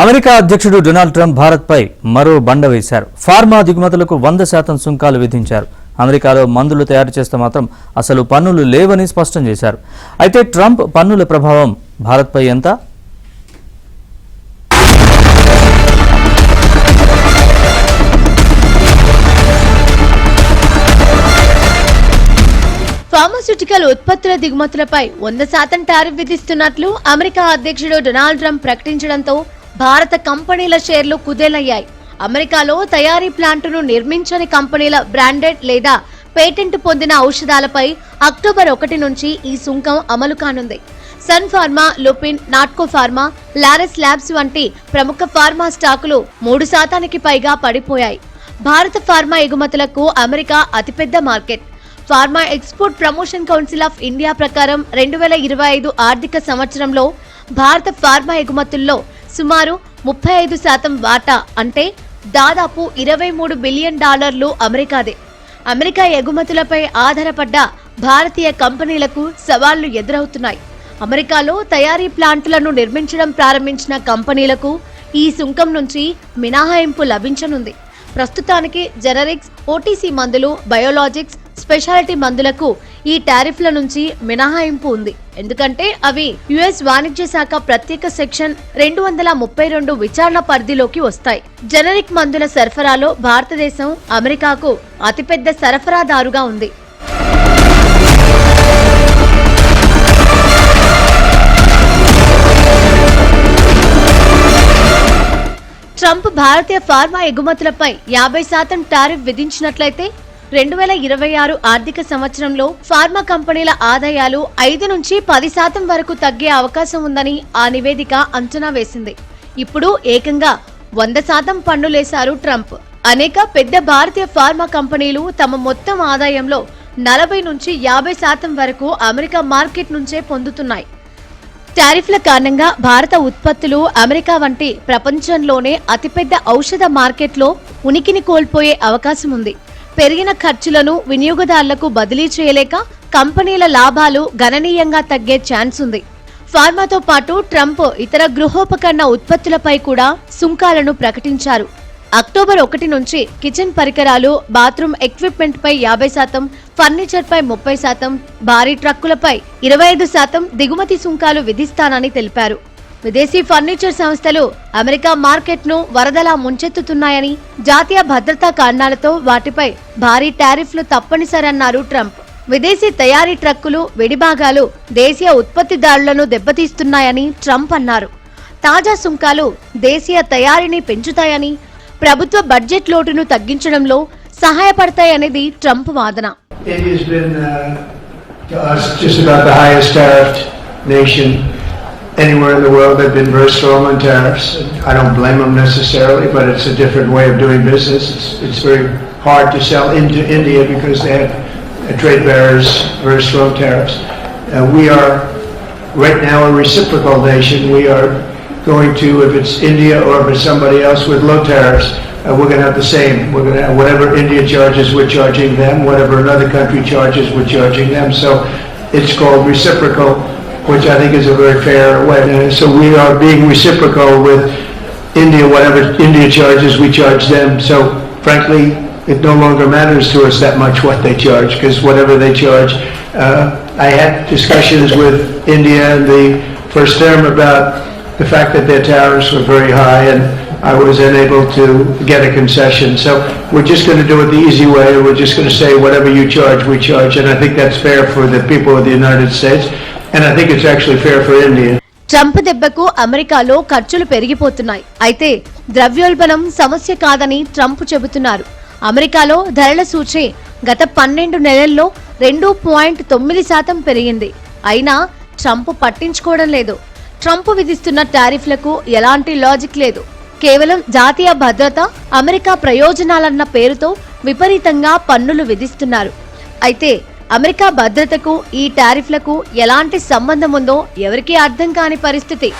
America అధ్యక్షుడు Donald Trump భారత్పై మరో బండ వేశారు. ఫార్మా దిగుమతులకు 100% సుంకాలు విధించారు. అమెరికాలో మందులు తయారు చేస్తే మాత్రం అసలు పన్నులు లేవని స్పష్టం చేశారు. అయితే ట్రంప్ పన్నుల ప్రభావం భారత్పై ఎంత? ఫార్మాస్యూటికల్ ఉత్పత్తుల దిగుమతులపై 100% టారిఫ్ విధిస్తున్నట్లు అమెరికా అధ్యక్షుడు డొనాల్డ్ ట్రంప్ ప్రకటించడంతో భారత కంపెనీల షేర్లు కుదేలయ్యాయి. అమెరికాలో తయారీ ప్లాంటును నిర్మించని కంపెనీల బ్రాండెడ్ లేదా పేటెంట్ పొందిన ఔషధాలపై అక్టోబర్ 1 నుంచి ఈ సుంకం అమలు కానుంది. Sun Pharma, Lupin, Natco Pharma, Laurus Labs వంటి ప్రముఖ ఫార్మా స్టాకులు 3% పైగా పడిపోయాయి. భారత ఫార్మా ఎగుమతులకు అమెరికా అతిపెద్ద market. Pharma export promotion council of India ప్రకారం 2025 ఆర్థిక సంవత్సరంలో భారత ఫార్మా ఎగుమతుల్లో సుమారు 35% వాటా అంటే దాదాపు $23 బిలియన్ అమెరికాదే. అమెరికా ఎగుమతులపై ఆధారపడ్డ భారతీయ కంపెనీలకు సవాళ్లు ఎదురవుతున్నాయి. అమెరికాలో తయారీ ప్లాంట్లను నిర్మించడం ప్రారంభించిన కంపెనీలకు ఈ సుంకం నుంచి మినహాయింపు లభించనుంది. ప్రస్తుతానికి జెనరిక్స్, ఓటీసీ మందులు, బయోలాజిక్స్, స్పెషాలిటీ మందులకు ఈ టారిఫ్ల నుంచి మినహాయింపు ఉంది. ఎందుకంటే అవి యుఎస్ వాణిజ్య శాఖ ప్రత్యేక సెక్షన్ 232 విచారణ పరిధిలోకి వస్తాయి. జెనరిక్ మందుల సరఫరాలో భారతదేశం అమెరికాకు అతిపెద్ద సరఫరాదారుగా ఉంది. ట్రంప్ భారతీయ ఫార్మా ఎగుమతులపై 50% టారిఫ్ విధించినట్లయితే 2026 ఆర్థిక సంవత్సరంలో ఫార్మా కంపెనీల ఆదాయాలు 5 నుంచి 10% వరకు తగ్గే అవకాశం ఉందని ఆ నివేదిక అంచనా వేసింది. ఇప్పుడు ఏకంగా 100% పన్నులేశారు ట్రంప్. అనేక పెద్ద భారతీయ ఫార్మా కంపెనీలు తమ మొత్తం ఆదాయంలో 40 నుంచి 50% వరకు అమెరికా మార్కెట్ నుంచే పొందుతున్నాయి. టారిఫ్ల కారణంగా భారత ఉత్పత్తులు అమెరికా వంటి ప్రపంచంలోనే అతిపెద్ద ఔషధ మార్కెట్లో ఉనికిని కోల్పోయే అవకాశం ఉంది. పెరిగిన ఖర్చులను వినియోగదారులకు బదిలీ చేయలేక కంపెనీల లాభాలు గణనీయంగా తగ్గే ఛాన్స్ ఉంది. ఫార్మాతో పాటు ట్రంప్ ఇతర గృహోపకరణ ఉత్పత్తులపై కూడా సుంకాలను ప్రకటించారు. అక్టోబర్ 1 నుంచి కిచెన్ పరికరాలు, బాత్రూమ్ ఎక్విప్మెంట్ పై 50%, ఫర్నిచర్ పై 30%, భారీ ట్రక్కులపై 25% దిగుమతి సుంకాలు విధిస్తానని తెలిపారు. విదేశీ ఫర్నిచర్ సంస్థలు అమెరికా మార్కెట్ను వరదలా ముంచెత్తుతున్నాయని, జాతీయ భద్రతా కారణాలతో వాటిపై భారీ టారిఫ్లు తప్పనిసరన్నారు ట్రంప్. విదేశీ తయారీ ట్రక్కులు, విడిభాగాలు దేశీయ ఉత్పత్తిదారులను దెబ్బతీస్తున్నాయని ట్రంప్ అన్నారు. తాజా సుంకాలు దేశీయ తయారీని పెంచుతాయని, ప్రభుత్వ బడ్జెట్ లోటును తగ్గించడంలో సహాయపడతాయనేది ట్రంప్ వాదన. India's been to us just about the highest tariffed nation anywhere in the world. They've been very strong on tariffs. I don't blame them necessarily, but it's a different way of doing business. It's very hard to sell into India because they have trade barriers, very strong tariffs. We are right now a reciprocal nation. We are going to, if it's India or if it's somebody else with low tariffs, we're going to have the same. We're going to have whatever India charges, we're charging them. Whatever another country charges, we're charging them. So it's called reciprocal, which I think is a very fair way. So we are being reciprocal with India. Whatever India charges, we charge them. So frankly, it no longer matters to us that much what they charge, because whatever they charge, I had discussions with India in the first term about the fact that their tariffs were very high and I was unable to get a concession. So we're just going to do it the easy way. We're just going to say whatever you charge, we charge. And I think that's fair for the people of the United States. And I think it's actually fair for India. Trump దెబ్బకు అమెరికాలో ఖర్చులు పెరిగిపోతున్నాయి. అయితే ద్రవ్యోల్బణం సమస్య కాదని Trump చెబుతున్నారు. అమెరికాలో ధరల సూచి గత 12 నెలల్లో 2.9% పెరిగింది. అయినా ట్రంప్ పట్టించుకోవడం లేదు. ట్రంప్ విధిస్తున్న టారిఫ్లకు ఎలాంటి లాజిక్ లేదు. కేవలం జాతీయ భద్రత, అమెరికా ప్రయోజనాలన్న పేరుతో విపరీతంగా పన్నులు విధిస్తున్నారు. అయితే అమెరికా భద్రతకు ఈ టారిఫ్లకు ఎలాంటి సంబంధం ఉందో ఎవరికీ అర్థం కాని పరిస్థితి.